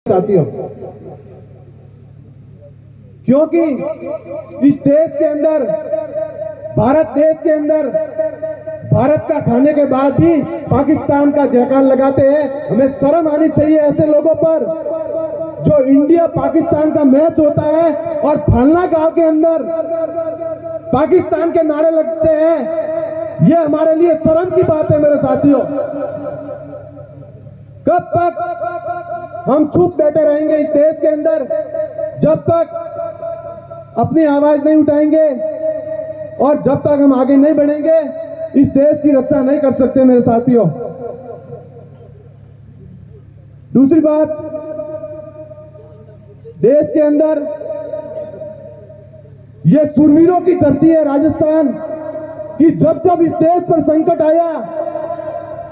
साथियों, क्योंकि इस देश के अंदर, भारत देश के अंदर, भारत का खाने के बाद भी पाकिस्तान का जयकार लगाते हैं। हमें शर्म आनी चाहिए ऐसे लोगों पर। जो इंडिया पाकिस्तान का मैच होता है और फलना गांव के अंदर पाकिस्तान के नारे लगते हैं, यह हमारे लिए शर्म की बात है मेरे साथियों। कब तक हम चुप बैठे रहेंगे इस देश के अंदर? जब तक अपनी आवाज नहीं उठाएंगे और जब तक हम आगे नहीं बढ़ेंगे, इस देश की रक्षा नहीं कर सकते मेरे साथियों। दूसरी बात, देश के अंदर यह शूरवीरों की धरती है राजस्थान कि जब जब इस देश पर संकट आया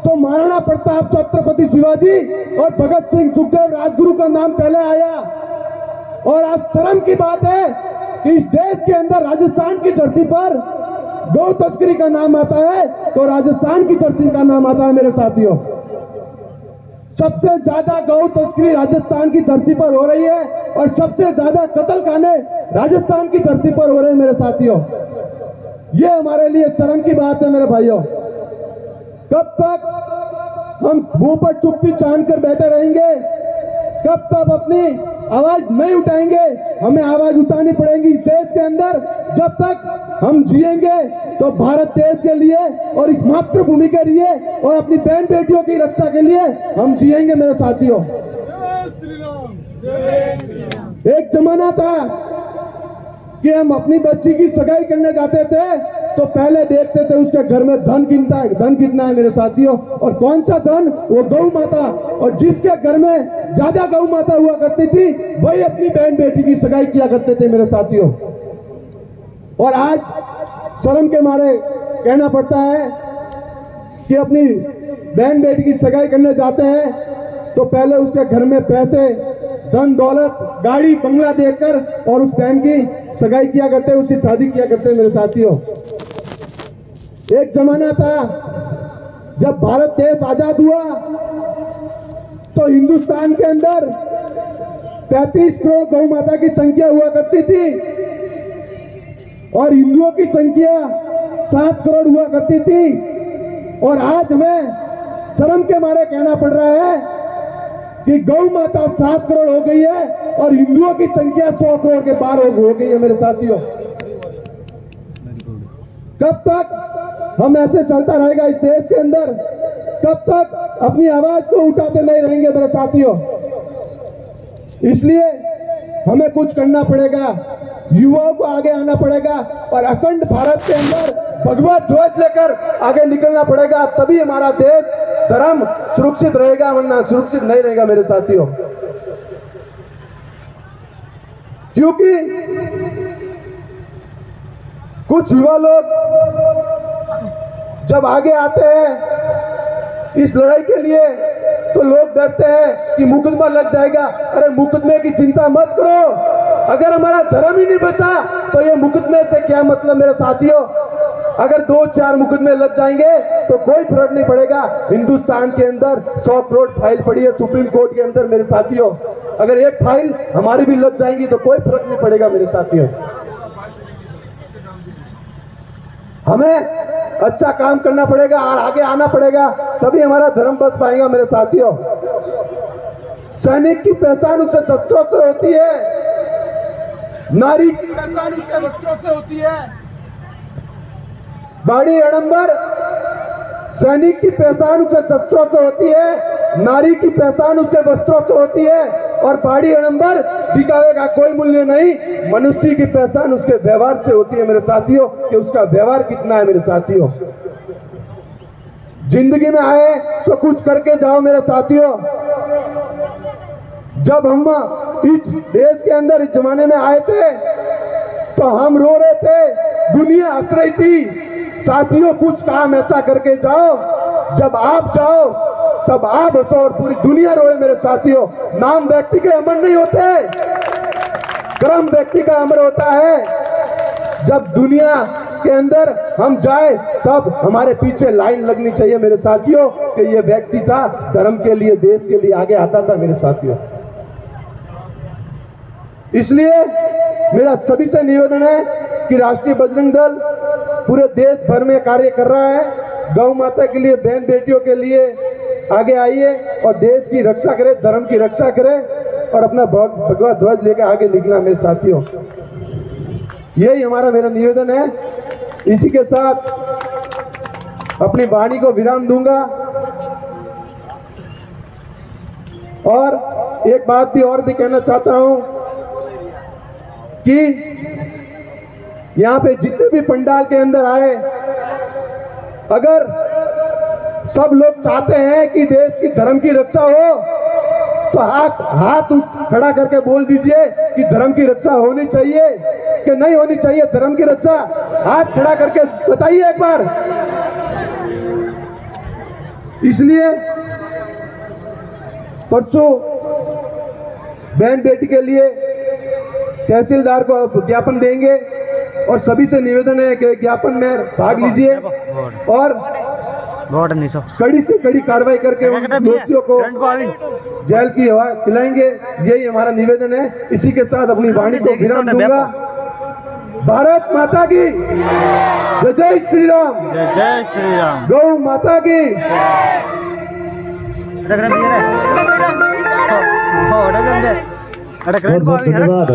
तो महाराणा प्रताप, छत्रपति शिवाजी और भगत सिंह, सुखदेव, राजगुरु का नाम पहले आया। और आज शर्म की बात है कि इस देश के अंदर राजस्थान की धरती पर गौ तस्करी का नाम आता है तो राजस्थान की धरती का नाम आता है मेरे साथियों। सबसे ज्यादा गौ तस्करी राजस्थान की धरती पर हो रही है और सबसे ज्यादा कत्ल खाने राजस्थान की धरती पर हो रहे हैं मेरे साथियों। यह हमारे लिए शर्म की बात है मेरे भाइयों। कब तक हम मुंह पर चुप्पी छान कर बैठे रहेंगे? कब तक अपनी आवाज नहीं उठाएंगे? हमें आवाज उठानी पड़ेगी इस देश के अंदर। जब तक हम जिएंगे तो भारत देश के लिए और इस मातृभूमि के लिए और अपनी बहन बेटियों की रक्षा के लिए हम जिएंगे मेरे साथियों। एक जमाना था कि हम अपनी बच्ची की सगाई करने जाते थे तो पहले देखते थे उसके घर में धन कितना है मेरे साथियों। और कौन सा धन? वो गौ माता। और जिसके घर में ज्यादा गौ माता हुआ करती थी वही अपनी बहन बेटी की सगाई किया करते थे मेरे साथियों। और आज शर्म के मारे कहना पड़ता है कि अपनी बहन बेटी की सगाई करने जाते हैं तो पहले उसके घर में पैसे, धन दौलत, गाड़ी, बंगला देकर और उस बहन की सगाई किया करते, उसकी शादी किया करते मेरे साथियों। एक जमाना था जब भारत देश आजाद हुआ तो हिंदुस्तान के अंदर 35 करोड़ गौ माता की संख्या हुआ करती थी और हिंदुओं की संख्या 7 करोड़ हुआ करती थी। और आज हमें शर्म के मारे कहना पड़ रहा है कि गौ माता 7 करोड़ हो गई है और हिंदुओं की संख्या 100 करोड़ के पार हो गई है मेरे साथियों। कब तक हम ऐसे चलता रहेगा इस देश के अंदर? कब तक अपनी आवाज को उठाते नहीं रहेंगे मेरे साथियों? इसलिए हमें कुछ करना पड़ेगा, युवाओं को आगे आना पड़ेगा और अखंड भारत के अंदर भगवा ध्वज लेकर आगे निकलना पड़ेगा। तभी हमारा देश, धर्म सुरक्षित रहेगा, वरना सुरक्षित नहीं रहेगा मेरे साथियों। क्योंकि कुछ युवा लोग जब आगे आते हैं इस लड़ाई के लिए तो लोग डरते हैं कि मुकदमा लग जाएगा। अरे मुकदमे की चिंता मत करो, अगर हमारा धर्म ही नहीं बचा तो ये मुकदमे से क्या मतलब मेरे साथियों। अगर 2-4 मुकदमे लग जाएंगे तो कोई फर्क नहीं पड़ेगा। हिंदुस्तान के अंदर 100 करोड़ फाइल पड़ी है सुप्रीम कोर्ट के अंदर मेरे साथियों। अगर एक फाइल हमारी भी लग जाएंगी तो कोई फर्क नहीं पड़ेगा मेरे साथियों। हमें अच्छा काम करना पड़ेगा और आगे आना पड़ेगा, तभी हमारा धर्म बच पाएगा मेरे साथियों। सैनिक की पहचान उसके शस्त्रों से होती है, नारी की पहचान उसके वस्त्रों से होती है। बाड़ी अड़ंबर, सैनिक की पहचान उसके शस्त्रों से होती है, नारी की पहचान उसके वस्त्रों से होती है। और बाड़ी अड़ंबर दिखावे का कोई मूल्य नहीं, मनुष्य की पहचान उसके व्यवहार से होती है मेरे साथियों, कि उसका व्यवहार कितना है मेरे साथियों। जिंदगी में आए तो कुछ करके जाओ मेरे साथियों। जब हम इस देश के अंदर इस जमाने में आए थे तो हम रो रहे थे, दुनिया हंस रही थी। साथियों, कुछ काम ऐसा करके जाओ, जब आप जाओ तब आप हंसो और पूरी दुनिया रोए मेरे साथियों। नाम व्यक्ति के अमर नहीं होते, कर्म व्यक्ति का अमर होता है। जब दुनिया के अंदर हम जाए तब हमारे पीछे लाइन लगनी चाहिए मेरे साथियों कि ये व्यक्ति था, धर्म के लिए, देश के लिए आगे आता था मेरे साथियों। इसलिए मेरा सभी से निवेदन है कि राष्ट्रीय बजरंग दल पूरे देश भर में कार्य कर रहा है। गौ माता के लिए, बहन बेटियों के लिए आगे आइए और देश की रक्षा करें, धर्म की रक्षा करें और अपना भगवा ध्वज लेकर आगे निकला मेरे साथियों। यही मेरा निवेदन है। इसी के साथ अपनी वाणी को विराम दूंगा। और एक बात भी और भी कहना चाहता हूं कि यहां पे जितने भी पंडाल के अंदर आए, अगर सब लोग चाहते हैं कि देश की धर्म की रक्षा हो तो हाथ खड़ा करके बोल दीजिए कि धर्म की रक्षा होनी चाहिए कि नहीं होनी चाहिए। धर्म की रक्षा हाथ खड़ा करके बताइए एक बार। इसलिए परसों बहन बेटी के लिए तहसीलदार को ज्ञापन देंगे और सभी से निवेदन है कि ज्ञापन में भाग लीजिए और कड़ी से कड़ी कार्रवाई करके उन दोषियों को जेल की हवा खिलाएंगे। यही हमारा निवेदन है। इसी के साथ अपनी वाणी को विराम दूंगा। भारत माता की जय, जय श्री राम, जय श्री राम। गौ माता की। धन्यवाद।